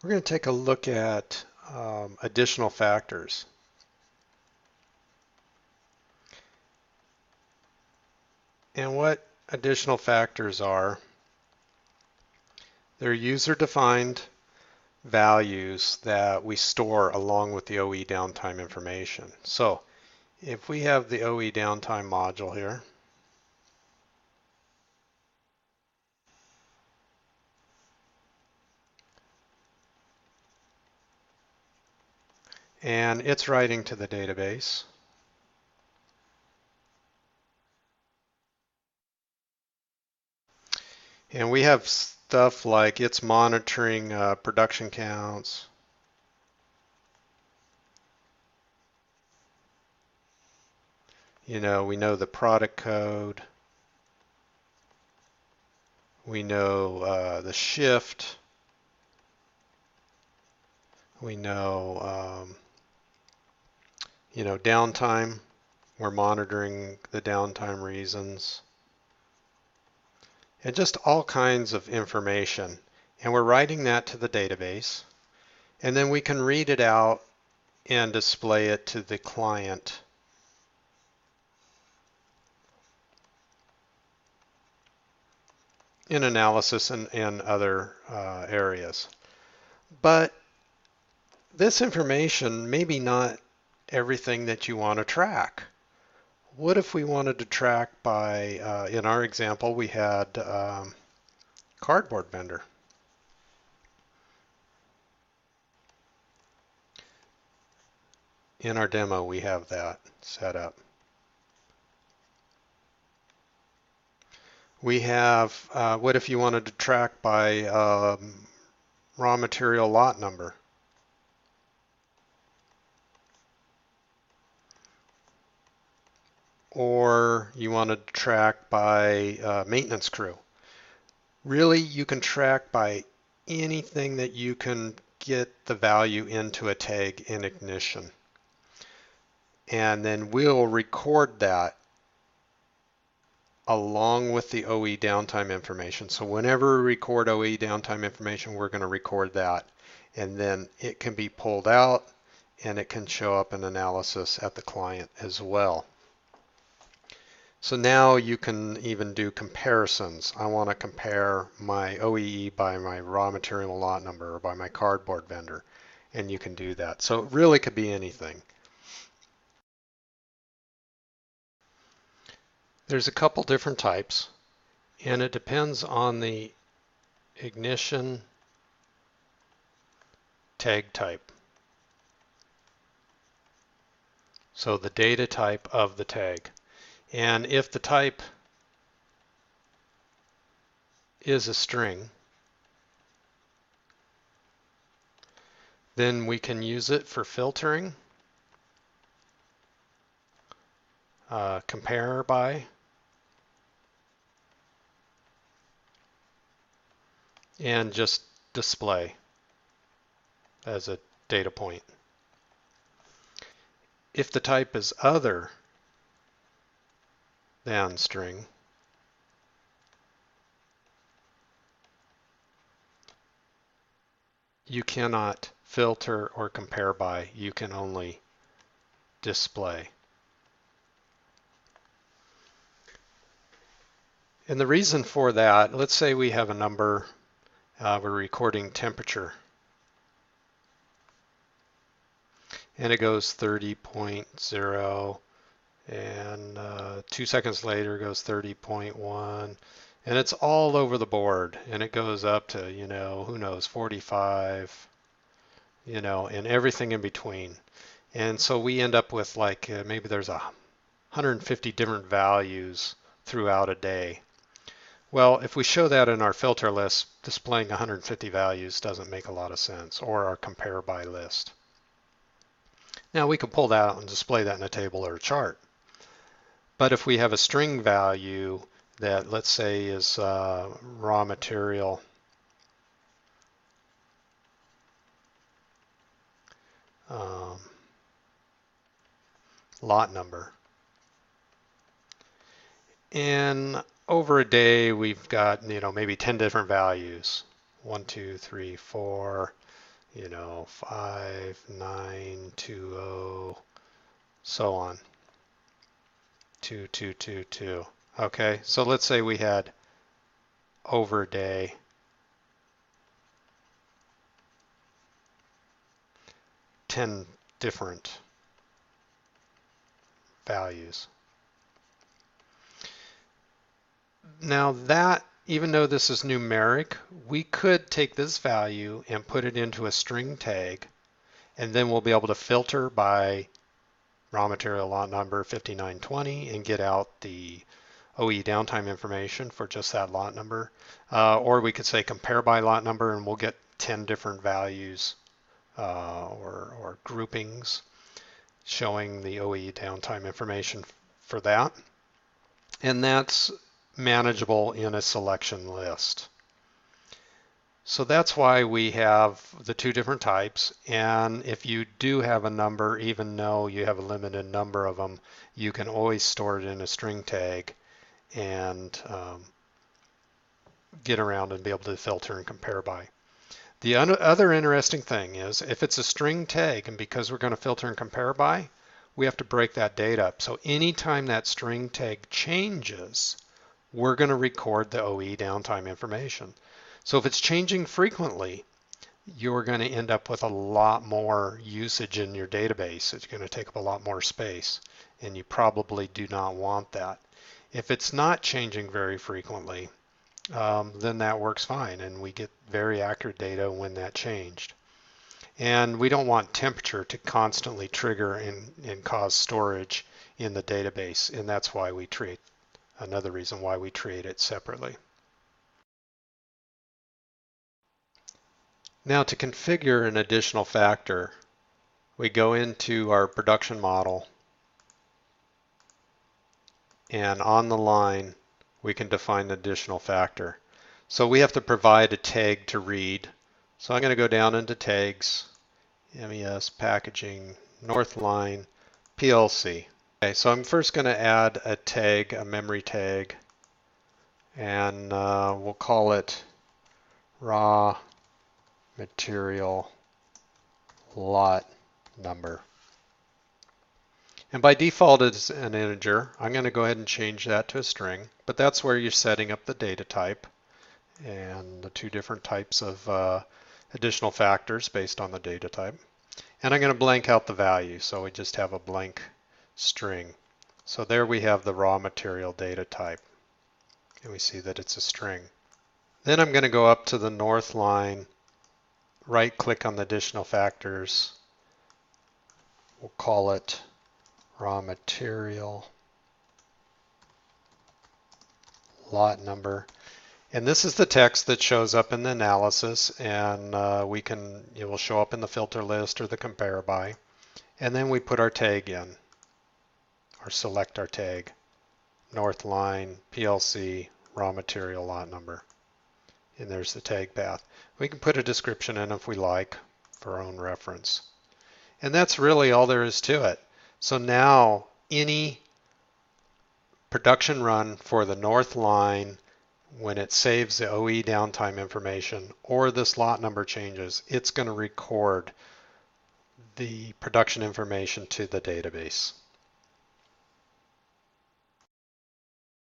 We're going to take a look at additional factors. And what additional factors are, they're user-defined values that we store along with the OE downtime information. So if we have the OE downtime module here, and it's writing to the database, and we have stuff like it's monitoring production counts, we know the product code, we know the shift, we know downtime. We're monitoring the downtime reasons, and just all kinds of information. And we're writing that to the database, and then we can read it out and display it to the client in analysis and other areas. But this information may be not everything that you want to track. What if we wanted to track by, in our example, we had cardboard vendor. In our demo, we have that set up. We have, what if you wanted to track by raw material lot number? Or you wanted to track by maintenance crew? Really, you can track by anything that you can get the value into a tag in Ignition. And then we'll record that along with the OE downtime information. So whenever we record OE downtime information, we're going to record that. And then it can be pulled out and it can show up in analysis at the client as well. So now you can even do comparisons. I want to compare my OEE by my raw material lot number or by my cardboard vendor, and you can do that. So it really could be anything. There's a couple different types, and it depends on the Ignition tag type. So the data type of the tag. And if the type is a string, then we can use it for filtering, compare by, and just display as a data point. If the type is other than string, you cannot filter or compare by, you can only display. And the reason for that, let's say we have a number, we're recording temperature, and it goes 30.0, and 2 seconds later it goes 30.1, and it's all over the board, and it goes up to, who knows, 45, and everything in between. And so we end up with like, maybe there's 150 different values throughout a day. Well, if we show that in our filter list, displaying 150 values doesn't make a lot of sense, or our compare by list. Now we can pull that out and display that in a table or a chart. But if we have a string value that, let's say, is raw material lot number, and over a day we've got maybe 10 different values, 1, 2, 3, 4, you know, 5920, so on, 2222. Okay, so let's say we had over day 10 different values. Now that, even though this is numeric, we could take this value and put it into a string tag, and then we'll be able to filter by raw material lot number 5920 and get out the OE downtime information for just that lot number. Or we could say compare by lot number and we'll get 10 different values or groupings showing the OE downtime information for that. And that's manageable in a selection list. So that's why we have the two different types. And if you do have a number, even though you have a limited number of them, you can always store it in a string tag and get around and be able to filter and compare by. The other interesting thing is if it's a string tag, and because we're going to filter and compare by, we have to break that data up. So anytime that string tag changes, we're going to record the OE downtime information. So if it's changing frequently, you're going to end up with a lot more usage in your database. It's going to take up a lot more space, and you probably do not want that. If it's not changing very frequently, then that works fine, and we get very accurate data when that changed. And we don't want temperature to constantly trigger and cause storage in the database, and that's why we treat, another reason why we treat it separately. Now to configure an additional factor, we go into our production model, and on the line we can define an additional factor. So we have to provide a tag to read. So I'm going to go down into tags, MES, packaging, north line, PLC. Okay, so I'm first going to add a tag, a memory tag, and we'll call it raw material lot number. And by default it's an integer. I'm going to go ahead and change that to a string, but that's where you're setting up the data type and the two different types of additional factors based on the data type. And I'm going to blank out the value, so we just have a blank string. So there we have the raw material data type, and we see that it's a string. Then I'm going to go up to the north line, right click on the additional factors. We'll call it raw material lot number. And this is the text that shows up in the analysis, and it will show up in the filter list or the compare by. And then we put our tag in, or select our tag, north line, PLC, raw material lot number. And there's the tag path. We can put a description in if we like for our own reference. And that's really all there is to it. So now any production run for the north line, when it saves the OE downtime information or this lot number changes, it's going to record the production information to the database.